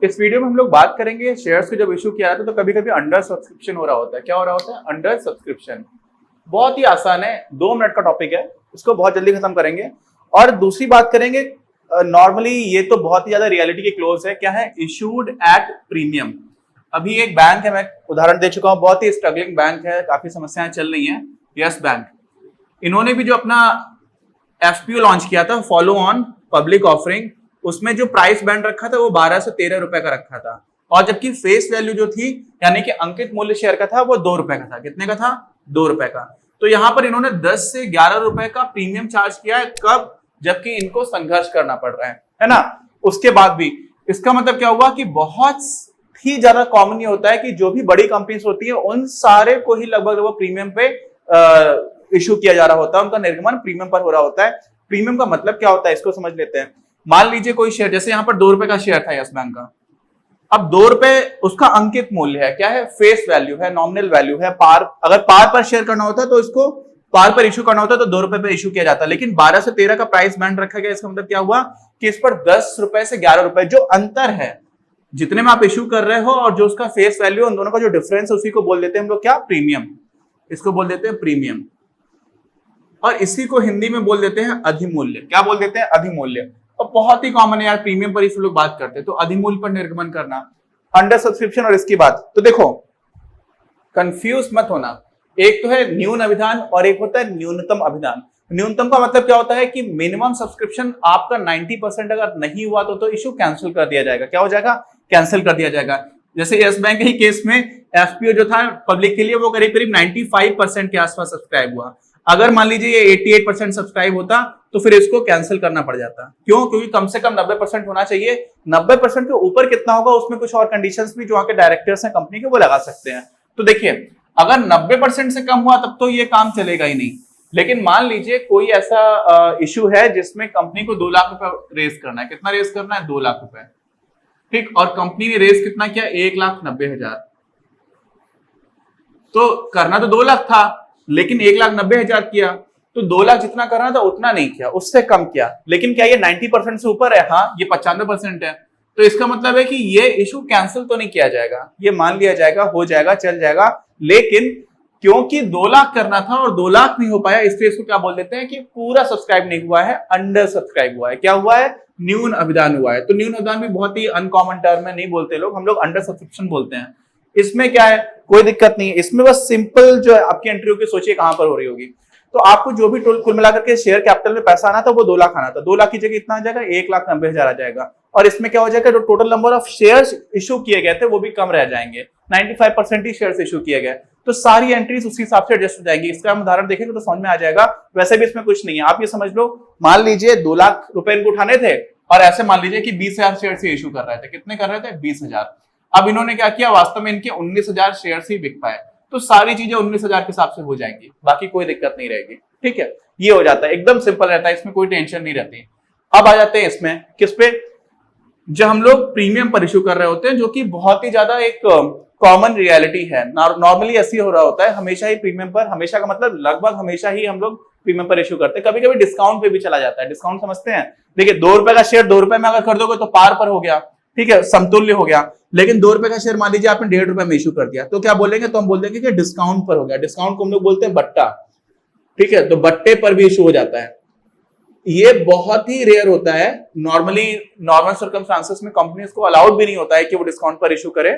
इस वीडियो में हम लोग बात करेंगे शेयर्स को जब इशू किया जाता है तो कभी कभी अंडर सब्सक्रिप्शन हो रहा होता है। क्या हो रहा होता है? Under subscription. बहुत ही आसान है, 2 मिनट का टॉपिक है, इसको बहुत जल्दी खत्म करेंगे। और दूसरी बात करेंगे, नॉर्मली ये तो बहुत ही ज्यादा रियलिटी के क्लोज है। क्या है? Issued at premium. अभी एक बैंक है, मैं उदाहरण दे चुका हूं, बहुत ही स्ट्रगलिंग बैंक है, काफी समस्याएं चल रही हैं, यस बैंक। इन्होंने भी जो अपना एफपीओ लॉन्च किया था, फॉलो ऑन पब्लिक ऑफरिंग, उसमें जो प्राइस बैंड रखा था वो 12 से 13 रुपए का रखा था, और जबकि फेस वैल्यू जो थी यानी कि अंकित मूल्य शेयर का था वो 2 रुपए का था। कितने का था? 2 रुपए का। तो यहां पर इन्होंने 10 से 11 रुपए का प्रीमियम चार्ज किया है। कब? जबकि इनको संघर्ष करना पड़ रहा है ना। उसके बाद भी इसका मतलब क्या हुआ कि बहुत ही ज्यादा कॉमन ये होता है कि जो भी बड़ी कंपनीज होती है उन सारे को ही लगभग प्रीमियम पे इशू किया जा रहा होता है, उनका निर्गमन प्रीमियम पर हो रहा होता है। प्रीमियम का मतलब क्या होता है इसको समझ लेते हैं। मान लीजिए कोई शेयर, जैसे यहां पर 2 रुपए का शेयर था यस बैंक का, अब 2 रुपए उसका अंकित मूल्य है, क्या है? फेस वैल्यू है, नॉमिनल वैल्यू है, पार। अगर पार पर शेयर करना होता है तो इसको पार पर इशू करना होता है तो 2 रुपए पे इशू किया जाता है, लेकिन 12 से 13 का प्राइस बैंड रखा गया। इसका मतलब क्या हुआ कि इस पर 10 रुपए से 11 रुपए जो अंतर है, जितने में आप इशू कर रहे हो और जो उसका फेस वैल्यू, उन दोनों का जो डिफरेंस है उसी को बोल देते हैं हम लोग क्या? प्रीमियम। इसको बोल देते हैं प्रीमियम, और इसी को हिंदी में बोल देते हैं अधिमूल्य। क्या बोल देते हैं? अधिमूल्य। और बहुत ही कॉमन है यार, प्रीमियम पर इस लोग बात करते हैं, तो अधिमूल्य पर निर्गमन करना, अंडर सब्सक्रिप्शन। और इसकी बात तो देखो, कंफ्यूज मत होना, एक तो है न्यून अभिधान और एक होता है न्यूनतम अभिधान। न्यूनतम का मतलब क्या होता है कि मिनिमम सब्सक्रिप्शन आपका 90% अगर नहीं हुआ तो इशू कैंसिल कर दिया जाएगा। क्या हो जाएगा? कैंसिल कर दिया जाएगा। जैसे यस बैंक के केस में एफपीओ जो था पब्लिक के लिए वो करीब करीब 95% के आसपास सब्सक्राइब हुआ। अगर मान लीजिए ये 88% सब्सक्राइब होता तो फिर इसको कैंसिल करना पड़ जाता। क्यों? क्योंकि कम से कम 90% होना चाहिए। 90% के ऊपर कितना होगा उसमें कुछ और कंडीशंस भी जो वहां के डायरेक्टर्स हैं कंपनी के वो लगा सकते हैं। तो देखिए, अगर 90% से कम हुआ तब तो ये काम चलेगा ही नहीं। लेकिन मान लीजिए कोई ऐसा इशू है जिसमें कंपनी को 2 लाख रुपए रेस करना है। कितना रेस करना है? 2 लाख रुपए। ठीक, और कंपनी ने रेस कितना किया? 1,90,000। तो करना तो 2 लाख था, लेकिन 1,90,000 किया, तो 2 लाख जितना करना था उतना नहीं किया, उससे कम किया। लेकिन क्या ये 90% से ऊपर है? हाँ, ये 95% है। तो इसका मतलब है कि ये इशू कैंसिल तो नहीं किया जाएगा, ये मान लिया जाएगा, हो जाएगा, चल जाएगा। लेकिन क्योंकि 2 लाख करना था और 2 लाख नहीं हो पाया, इसलिए इसको क्या बोल देते हैं कि पूरा सब्सक्राइब नहीं हुआ है, अंडर सब्सक्राइब हुआ है। क्या हुआ है? न्यून अभिधान हुआ है। तो न्यून अभिधान भी बहुत ही अनकॉमन टर्म है, नहीं बोलते लोग, हम लोग अंडर सब्सक्रिप्शन बोलते हैं। इसमें क्या है? कोई दिक्कत नहीं है इसमें, बस सिंपल जो है आपकी एंट्री होगी, सोचिए कहां पर हो रही होगी। तो आपको जो भी कुल मिलाकर के शेयर कैपिटल में पैसा आना था वो 2 लाख आना था। 2 लाख की जगह इतना आ जाएगा, 1,90,000 आ जाएगा। और इसमें क्या हो जाएगा? जो total number of shares issue किए गए थे वो भी कम रह जाएंगे, 95% ही शेयर्स इशू किए गए। तो सारी एंट्रीज उसी हिसाब से एडजस्ट हो जाएंगी। इसका हम उदाहरण देखेंगे तो समझ में आ जाएगा। वैसे भी इसमें कुछ नहीं है, आप ये समझ लो, मान लीजिए 2 लाख रुपए इनको उठाने थे और ऐसे मान लीजिए कि 20,000 शेयर से इशू कर रहे थे। कितने कर रहे थे? 20,000। अब इन्होंने क्या किया? वास्तव में इनके 19,000 शेयर ही बिक पाए, तो सारी चीजें 19,000 के हिसाब से हो जाएंगी, बाकी कोई दिक्कत नहीं रहेगी। ठीक है, ये हो जाता है, एकदम सिंपल रहता है, इसमें कोई टेंशन नहीं रहती। अब आ जाते हैं इसमें किस पे? जब हम लोग प्रीमियम पर इशू कर रहे होते हैं, जो कि बहुत ही ज्यादा एक कॉमन रियलिटी है। नॉर्मली ऐसी हो रहा होता है, हमेशा ही प्रीमियम पर, हमेशा का मतलब लगभग हमेशा ही हम लोग प्रीमियम पर इशू करते हैं। कभी कभी डिस्काउंट पे भी चला जाता है। डिस्काउंट समझते हैं? देखिए, 2 रुपए का शेयर 2 रुपए में अगर कर दोगे तो पार पर हो गया, ठीक है, समतुल्य हो गया। लेकिन 2 रुपए का शेयर मान लीजिए आपने 1.5 रुपए में इशू कर दिया, तो क्या बोलेंगे? तो हम बोल देंगे कि डिस्काउंट पर हो गया। डिस्काउंट को हम लोग बोलते हैं बट्टा। ठीक है, तो बट्टे पर भी इशू हो जाता है। ये बहुत ही रेयर होता है। नॉर्मल सर्कमस्टांसेस में कंपनीज को अलाउड भी नहीं होता है कि वो डिस्काउंट पर इशू करे।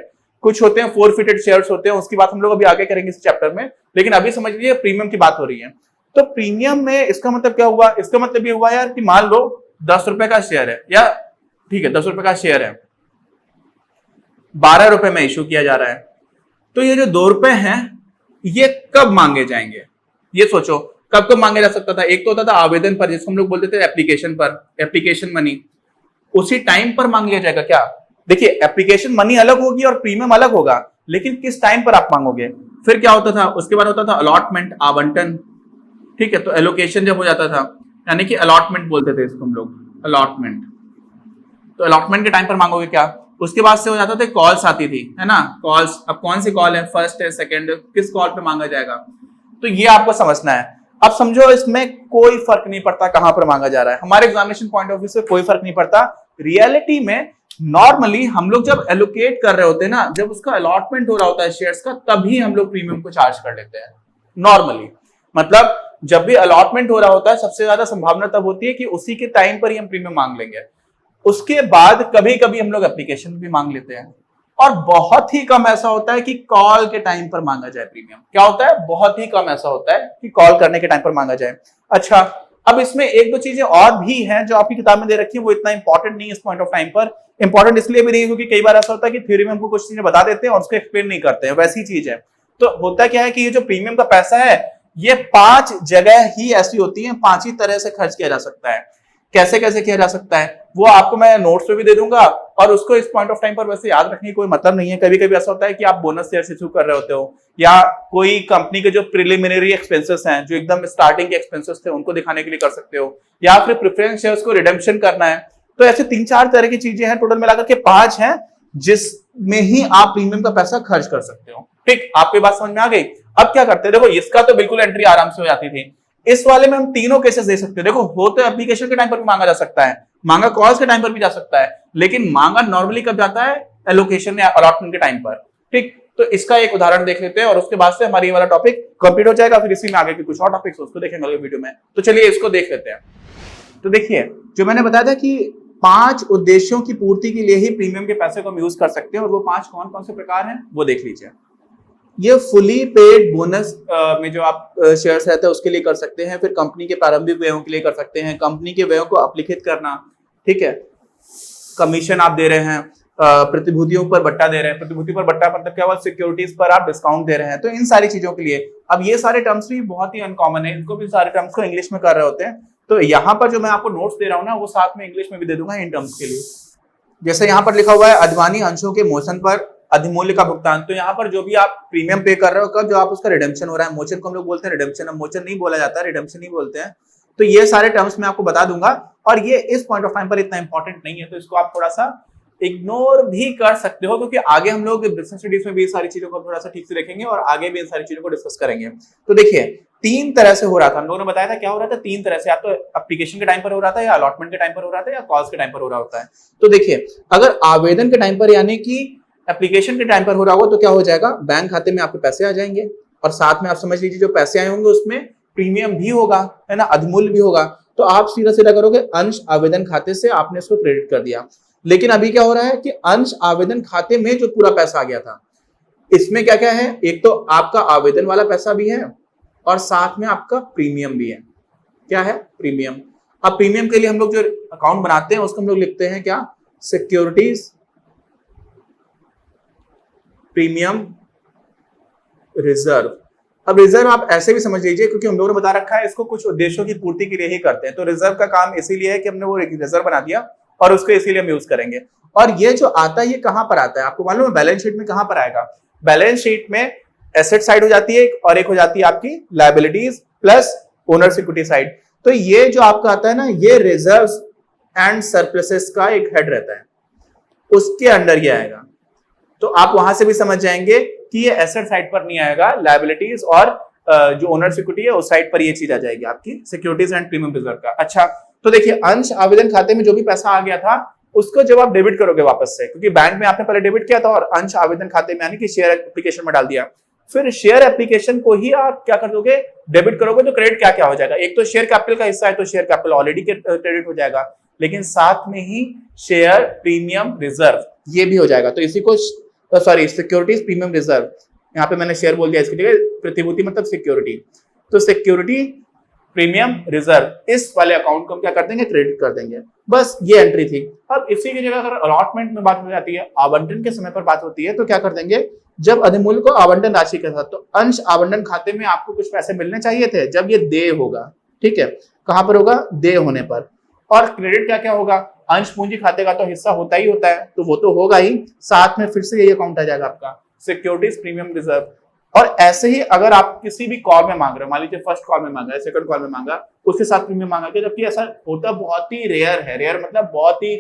कुछ होते हैं फोरफिटेड शेयर्स होते हैं, उसकी बात हम लोग अभी आगे करेंगे इस चैप्टर में। लेकिन अभी समझ लीजिए प्रीमियम की बात हो रही है। तो प्रीमियम में इसका मतलब क्या हुआ? इसका मतलब ये हुआ यार कि मान लो 10 रुपए का शेयर है, या ठीक है 10 रुपए का शेयर है, 12 रुपए में इशू किया जा रहा है। तो ये जो 2 रुपए हैं ये कब मांगे जाएंगे? ये सोचो, कब कब मांगे जा सकता था? एक तो होता था आवेदन पर, जिसको हम लोग बोलते थे एप्लीकेशन पर, एप्लीकेशन मनी, उसी टाइम पर मांग लिया जाएगा क्या? देखिए, एप्लीकेशन मनी अलग होगी और प्रीमियम अलग होगा, लेकिन किस टाइम पर आप मांगोगे? फिर क्या होता था? उसके बाद होता था अलॉटमेंट, आवंटन। ठीक है, तो एलोकेशन जब हो जाता था, यानी कि अलॉटमेंट बोलते थे इसको हम लोग, अलॉटमेंट। तो अलॉटमेंट के टाइम पर मांगोगे क्या? उसके बाद से हो जाता था कॉल्स आती थी, है ना, कॉल्स। अब कौन सी कॉल है? फर्स्ट है, सेकंड, किस कॉल पे मांगा जाएगा? तो ये आपको समझना है। अब समझो इसमें कोई फर्क नहीं पड़ता कहां पर मांगा जा रहा है, हमारे एग्जामिनेशन पॉइंट ऑफ व्यू से कोई फर्क नहीं पड़ता। रियलिटी में नॉर्मली हम लोग जब एलोकेट कर रहे होते हैं ना, जब उसका अलॉटमेंट हो रहा होता है शेयर्स का, तभी हम लोग प्रीमियम को चार्ज कर लेते हैं नॉर्मली। मतलब जब भी अलॉटमेंट हो रहा होता है सबसे ज्यादा संभावना तब होती है कि उसी के टाइम पर ही हम प्रीमियम मांग लेंगे। उसके बाद कभी कभी हम लोग एप्लीकेशन भी मांग लेते हैं, और बहुत ही कम ऐसा होता है कि कॉल के टाइम पर मांगा जाए प्रीमियम। क्या होता है, बहुत ही कम ऐसा होता है कि कॉल करने के टाइम पर मांगा जाए। अच्छा, अब इसमें एक दो चीजें और भी हैं जो आपकी किताब में दे रखी है, वो इतना इंपॉर्टेंट नहीं है इस पॉइंट ऑफ टाइम पर। इंपॉर्टेंट इसलिए भी नहीं है क्योंकि कई बार ऐसा होता है कि थ्योरी में हमको कुछ चीजें बता देते हैं और उसको एक्सप्लेन नहीं करते हैं, वैसी चीज है। तो होता क्या है कि ये जो प्रीमियम का पैसा है ये 5 जगह ही ऐसी होती है, 5 ही तरह से खर्च किया जा सकता है। कैसे कैसे किया जा सकता है वो आपको मैं नोट्स पे भी दे दूंगा, और उसको इस पॉइंट ऑफ टाइम पर वैसे याद रखने की कोई मतलब नहीं है। कभी कभी ऐसा होता है कि आप बोनस शेयर इशू कर रहे होते हो, या कोई कंपनी के जो प्रिलिमिनरी एक्सपेंसेस हैं, जो एकदम स्टार्टिंग के एक्सपेंसेस थे, उनको दिखाने के लिए कर सकते हो, या फिर प्रेफरेंस शेयर्स को रिडेम्पशन करना है। तो ऐसे 3-4 तरह की चीजें हैं, टोटल मिलाकर के 5 हैं जिसमें ही आप प्रीमियम का पैसा खर्च कर सकते हो। ठीक, आपकी बात समझ में आ गई। अब क्या करते हैं, देखो इसका तो बिल्कुल एंट्री आराम से हो जाती थी। इस वाले में हम तीनों केसेस दे सकते हैं। देखो, हो तो एप्लीकेशन के टाइम पर भी मांगा जा सकता है, मांगा कॉल्स के टाइम पर भी जा सकता है, लेकिन मांगा नॉर्मली कब जाता है, एलोकेशन या अलॉटमेंट के टाइम पर। ठीक, तो इसका एक उदाहरण देख लेते हैं और उसके बाद से हमारी ये वाला टॉपिक कंप्लीट हो जाएगा। फिर इसी में आगे के कुछ और टॉपिक्स उसको देखेंगे अगले वीडियो में। तो चलिए इसको देख लेते हैं। तो देखिए, जो मैंने बताया था कि 5 उद्देश्यों की पूर्ति के लिए ही प्रीमियम के पैसे को हम यूज कर सकते हैं, और वो 5 कौन कौन से प्रकार हैं वो देख लीजिए। ये फुली पेड बोनस में जो आप शेयर्स रहते हैं उसके लिए कर सकते हैं, फिर कंपनी के प्रारंभिक व्ययों के लिए कर सकते हैं, कंपनी के व्ययों को अपलिखित करना, ठीक है, कमीशन आप दे रहे हैं, प्रतिभूतियों पर बट्टा दे रहे हैं। प्रतिभूति पर बट्टा मतलब क्या हुआ, सिक्योरिटीज पर आप डिस्काउंट दे रहे हैं। तो इन सारी चीजों के लिए, अब ये सारे टर्म्स भी बहुत ही अनकॉमन है, इनको भी सारे टर्म्स को इंग्लिश में कर रहे होते हैं। तो यहाँ पर जो मैं आपको नोट्स दे रहा हूँ ना, वो साथ में इंग्लिश में भी दे दूंगा इन टर्म्स के लिए। जैसे यहाँ पर लिखा हुआ है अधिमानी अंशों के मोचन पर अधिमूल्य का भुगतान। तो यहाँ पर जो भी आप प्रीमियम पे कर रहे हो, कब जो आप उसका रिडेम्पशन हो रहा है, मोचन को हम लोग बोलते हैं रिडेम्पशन, अब मोचन नहीं बोला जाता है, रिडेम्पशन ही बोलते हैं। तो ये सारे टर्म्स मैं आपको बता दूंगा, और ये इस पॉइंट ऑफ टाइम पर इतना इंपॉर्टेंट नहीं है, तो इसको आप थोड़ा सा इग्नोर भी कर सकते हो, क्योंकि आगे हम लोग बिजनेस स्टडीज में भी सारी चीजों को थोड़ा सा ठीक से देखेंगे और आगे भी इन सारी चीजों को डिस्कस करेंगे। तो देखिए, 3 तरह से हो रहा था, हम लोगों ने बताया था क्या हो रहा था, 3 तरह से, या तो एप्लीकेशन के टाइम पर हो रहा था, या अलॉटमेंट के टाइम पर हो रहा था, या कॉल्स के टाइम पर हो रहा होता है। तो देखिए, अगर आवेदन के टाइम पर यानी कि एप्लीकेशन के टाइम पर हो रहा होगा तो क्या हो जाएगा, बैंक खाते में आपके पैसे आ जाएंगे, और साथ में आप समझ लीजिए जो पैसे आए होंगे उसमें प्रीमियम भी होगा, है ना, अधिमूल्य भी होगा। तो आप सीधा सीधा करोगे, अंश आवेदन खाते से आपने इसको क्रेडिट कर दिया। लेकिन अभी क्या हो रहा है कि अंश आवेदन खाते में जो पूरा पैसा आ गया था, इसमें क्या क्या है, एक तो आपका आवेदन वाला पैसा भी है, और साथ में आपका प्रीमियम भी है। क्या है, प्रीमियम। अब प्रीमियम के लिए हम लोग जो अकाउंट बनाते हैं उसको हम लोग लिखते हैं क्या, सिक्योरिटीज प्रीमियम रिजर्व। अब रिजर्व आप ऐसे भी समझ लीजिए, क्योंकि हम लोगों ने बता रखा है इसको कुछ उद्देश्यों की पूर्ति के लिए ही करते हैं। तो रिजर्व का काम इसीलिए है कि हमने वो रिजर्व बना दिया और उसको इसीलिए हम यूज करेंगे। और ये जो आता है ये कहां पर आता है, आपको मालूम है, बैलेंस शीट में कहां पर आएगा, बैलेंस शीट में एसेट साइड हो जाती है और एक हो जाती है आपकी liabilities plus owners equity side. तो ये जो आपका आता है ना, ये रिजर्व्स एंड सरप्लसेस का एक हेड रहता है, उसके अंडर ये आएगा। तो आप वहां से भी समझ जाएंगे कि ये एसेट साइड पर नहीं आएगा, लायबिलिटीज और जो ओनर्स इक्विटी है उस साइड पर ये चीज आ जाएगी आपकी, सिक्योरिटीज एंड प्रीमियम रिजर्व का। अच्छा, तो देखिए, अंश आवेदन खाते में जो भी पैसा आ गया था उसको जब आप डेबिट करोगे वापस से, क्योंकि बैंक में आपने पहले डेबिट किया था और अंश आवेदन खाते में यानी कि शेयर एप्लीकेशन में डाल दिया, फिर शेयर एप्लीकेशन को ही आप क्या कर दोगे, डेबिट करोगे। तो क्रेडिट क्या क्या हो जाएगा, एक तो शेयर कैपिटल का हिस्सा है तो शेयर कैपिटल ऑलरेडी क्रेडिट हो जाएगा, लेकिन साथ में ही शेयर प्रीमियम रिजर्व ये भी हो जाएगा। तो इसी को सॉरी, सिक्योरिटीज प्रीमियम रिजर्व, यहाँ पे मैंने शेयर बोल दिया, इसके लिए प्रतिभूति मतलब सिक्योरिटी। तो सिक्योरिटी प्रीमियम रिजर्व, इस वाले अकाउंट को हम क्या कर देंगे, क्रेडिट कर देंगे। बस ये एंट्री थी। अब इसी की जगह अगर अलॉटमेंट में बात हो जाती है, आवंटन के समय पर बात होती है, तो क्या कर देंगे, जब अधिमूल्य को आवंटन राशि के साथ, तो अंश आवंटन खाते में आपको कुछ पैसे मिलने चाहिए थे, जब ये देय होगा, ठीक है, कहां पर होगा, देय होने पर। और क्रेडिट क्या क्या होगा, अंश पूंजी खाते का तो हिस्सा होता ही होता है, तो वो तो होगा ही, साथ में फिर से यही अकाउंट आ जाएगा आपका सिक्योरिटीज प्रीमियम रिजर्व। और ऐसे ही अगर आप किसी भी कॉल में मांग रहे हो, मान लीजिए फर्स्ट कॉल में मांगा है, सेकंड कॉल में मांगा, उसके साथ प्रीमियम मांगा गया, जबकि ऐसा होता बहुत ही रेयर है, रेयर मतलब बहुत ही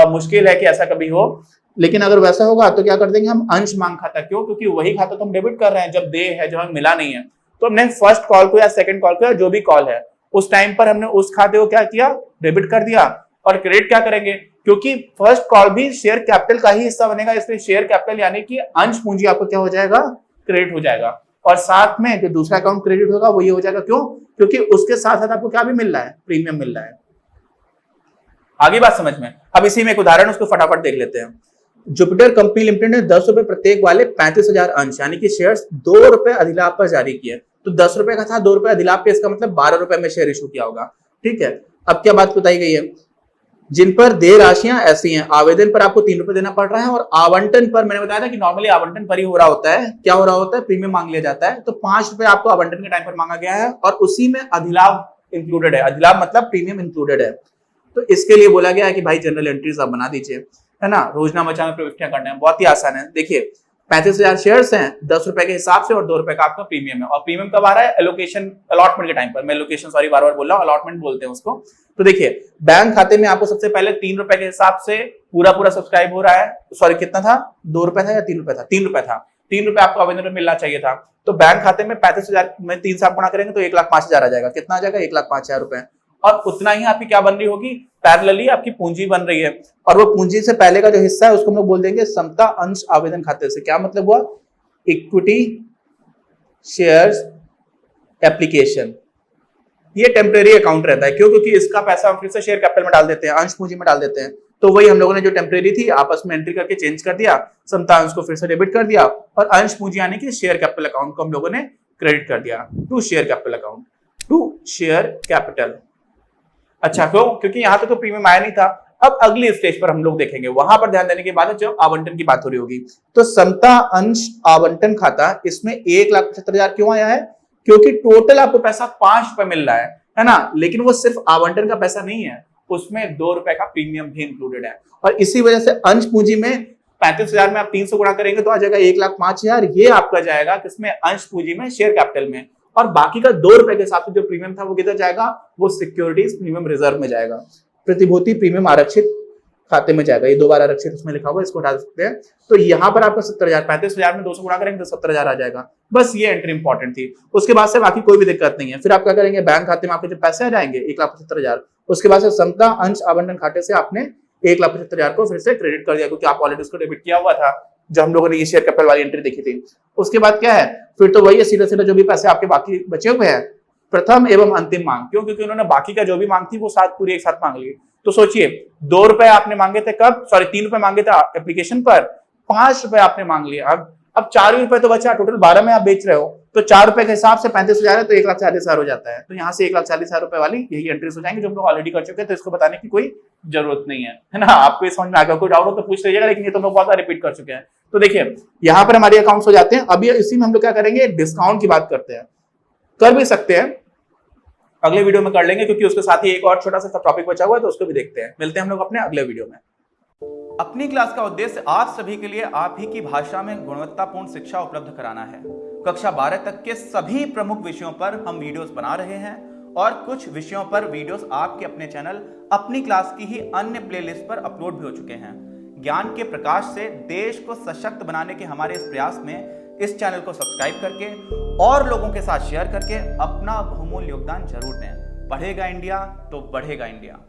मुश्किल है कि ऐसा कभी हो। लेकिन अगर वैसा होगा तो क्या कर देंगे हम, अंश मांग खाता। क्यों, क्योंकि वही खाता तो हम डेबिट कर रहे हैं जब देय है, जब हमें मिला नहीं है। तो हमने फर्स्ट कॉल को या सेकंड कॉल को या जो भी कॉल है उस टाइम पर हमने उस खाते को क्या किया, डेबिट कर दिया। और क्रेडिट क्या करेंगे, क्योंकि फर्स्ट कॉल भी शेयर कैपिटल का ही हिस्सा बनेगा, इसलिए शेयर कैपिटल यानी कि अंश पूंजी आपको क्या हो जाएगा, क्रेडिट हो जाएगा। और साथ में जो दूसरा अकाउंट क्रेडिट होगा वो ये हो जाएगा, क्यों, क्योंकि उसके साथ साथ आपको क्या भी मिल रहा है, प्रीमियम मिल रहा है। आगे बात समझ में। अब इसी में एक उदाहरण उसको फटाफट देख लेते हैं। जुपिटर कंपनी लिमिटेड ने 10 रुपए प्रत्येक वाले 35,000 अंश यानी कि शेयर्स 2 रुपए अधिलाभ पर जारी किए। तो 10 रुपए का था, 2 रुपए अधिलाभ पे, इसका मतलब 12 रुपए में शेयर इशू किया होगा। ठीक है, अब क्या बात बताई गई है, जिन पर देय राशियां ऐसी हैं, आवेदन पर आपको 3 रुपए देना पड़ रहा है और आवंटन पर, मैंने बताया था कि नॉर्मली आवंटन पर ही हो रहा होता है, क्या हो रहा होता है, प्रीमियम मांग लिया जाता है। तो 5 रुपए आपको आवंटन के टाइम पर मांगा गया है और उसी में अधिलाभ इंक्लूडेड है। अधिलाभ मतलब प्रीमियम इंक्लूडेड है। तो इसके लिए बोला गया है कि भाई जनरल एंट्रीज आप बना दीजिए, है ना। रोजनामा में प्रविष्टियां करने हैं, बहुत ही आसान है। देखिए 35,000 शेयर्स हैं 10 रुपए के हिसाब से और 2 रुपए का आपका प्रीमियम है। और प्रीमियम कब आ रहा है, एलोकेशन अलॉटमेंट के टाइम पर। मैं एलोकेशन सॉरी बार बार बोल रहा हूँ, अलॉटमेंट बोलते हैं उसको। तो देखिए बैंक खाते में आपको सबसे पहले 3 रुपए के हिसाब से पूरा सब्सक्राइब हो रहा है। सॉरी कितना था, 2 रुपए था या 3 रुपए था, 3 रुपए था। 3 रुपए आपको आवेदन में मिलना चाहिए था। तो बैंक खाते में 35,000 में 3 से आप गुणा करेंगे तो 1,05,000 आ जाएगा। कितना आ जाएगा, 1,05,000 रुपए। और उतना ही आपकी क्या बन रही होगी, पैरेलली आपकी पूंजी बन रही है। और वो पूंजी से पहले का जो हिस्सा है उसको हम लोग बोल देंगे समता अंश आवेदन खाते से। क्या मतलब हुआ, इक्विटी शेयर्स एप्लीकेशन। ये टेम्परेरी अकाउंट रहता है, क्यों, क्योंकि इसका पैसा हम फिर से शेयर कैपिटल में डाल देते हैं, अंश पूंजी में डाल देते हैं। तो वही हम लोगों ने जो टेम्परेरी थी आपस में एंट्री करके चेंज कर दिया, समता अंश को फिर से डेबिट कर दिया और अंश पूंजी यानी कि शेयर कैपिटल अकाउंट को हम लोगों ने क्रेडिट कर दिया to share capital account, to share capital. अच्छा, क्यों, क्योंकि यहां तक तो प्रीमियम आया नहीं था। अब अगली स्टेज पर हम लोग देखेंगे, वहां पर ध्यान देने के बाद जब आवंटन की बात हो रही होगी। तो समता अंश आवंटन खाता, इसमें 1,75,000 क्यों आया है, क्योंकि टोटल आपको पैसा 5 रुपए मिल रहा है ना। लेकिन वो सिर्फ आवंटन का पैसा नहीं है, उसमें 2 रुपए का प्रीमियम भी इंक्लूडेड है। और इसी वजह से अंश पूंजी में 35,000 में आप 300 गुणा करेंगे तो आ जाएगा 1,05,000। ये आपका जाएगा किसमें, अंश पूंजी में, शेयर कैपिटल में। और बाकी का 2 रुपए के हिसाब से जो प्रीमियम था वो किधर जाएगा, वो सिक्योरिटीज प्रीमियम रिजर्व में जाएगा, प्रतिभूति प्रीमियम आरक्षित खाते में जाएगा। ये 2 बार आरक्षित उसमें लिखा हुआ है, इसको हटा सकते हैं। तो यहाँ पर आपका 70,000, 35,000 में 200 गुणा करेंगे तो 70,000 आ जाएगा। बस ये एंट्री इंपॉर्टेंट थी। उसके बाद से बाकी कोई भी दिक्कत नहीं है। फिर आप क्या करेंगे, बैंक खाते में आपके जो पैसे आ जाएंगे 1,75,000, उसके बाद से समता अंश आवंटन खाते से आपने 1,75,000 को फिर से क्रेडिट कर दिया, क्योंकि आप ऑलरेडी उसको डेबिट किया हुआ था जब हम लोगों ने ये शेयर कैपिटल वाली एंट्री देखी थी। उसके बाद क्या है, फिर तो वही है, सीधा सीधा जो भी पैसे आपके बाकी बचे हुए हैं, प्रथम एवं अंतिम मांग। क्यों, क्योंकि उन्होंने बाकी का जो भी मांग थी वो पूरी एक साथ मांग ली। तो सोचिए 2 रुपए आपने मांगे थे कब, सॉरी 3 रुपए मांगे थे एप्लीकेशन पर, 5 रुपए आपने मांग लिया। अब 4 रुपए तो बचा, टोटल 12 में आप बेच रहे हो। तो 4 रुपए के हिसाब से 35,000 है तो 1,40,000 हो जाता है। तो यहाँ से 1,40,000 रुपए वाली यही एंट्रीज हो जाएंगे जो हम लोग ऑलरेडी कर चुके हैं। तो इसको बताने की कोई जरूरत नहीं है ना। आपको ये समझ में आ गया, कोई डाउट हो तो पूछ लीजिएगा, लेकिन ये तो हम लोग बहुत बार रिपीट कर चुके हैं। तो देखिए यहाँ पर हमारे अकाउंट्स हो जाते हैं। अभी इसी में हम लोग क्या करेंगे, डिस्काउंट की बात करते हैं। कर भी सकते हैं, अगले वीडियो में कर लेंगे, क्योंकि उसके साथ ही एक और छोटा सा टॉपिक बचा हुआ है, तो उसको भी देखते हैं। मिलते हैं हम लोग अपने अगले वीडियो में। अपनी क्लास का उद्देश्य आप सभी के लिए आप ही की भाषा में गुणवत्तापूर्ण शिक्षा उपलब्ध कराना है। कक्षा 12 तक के सभी प्रमुख विषयों पर हम वीडियोस बना रहे हैं और कुछ विषयों पर वीडियोस आपके अपने चैनल अपनी क्लास की ही अन्य प्लेलिस्ट पर अपलोड भी हो चुके हैं। ज्ञान के प्रकाश से देश को सशक्त बनाने के हमारे इस प्रयास में इस चैनल को सब्सक्राइब करके और लोगों के साथ शेयर करके अपना बहुमूल्य योगदान जरूर दें। पढ़ेगा इंडिया तो बढ़ेगा इंडिया।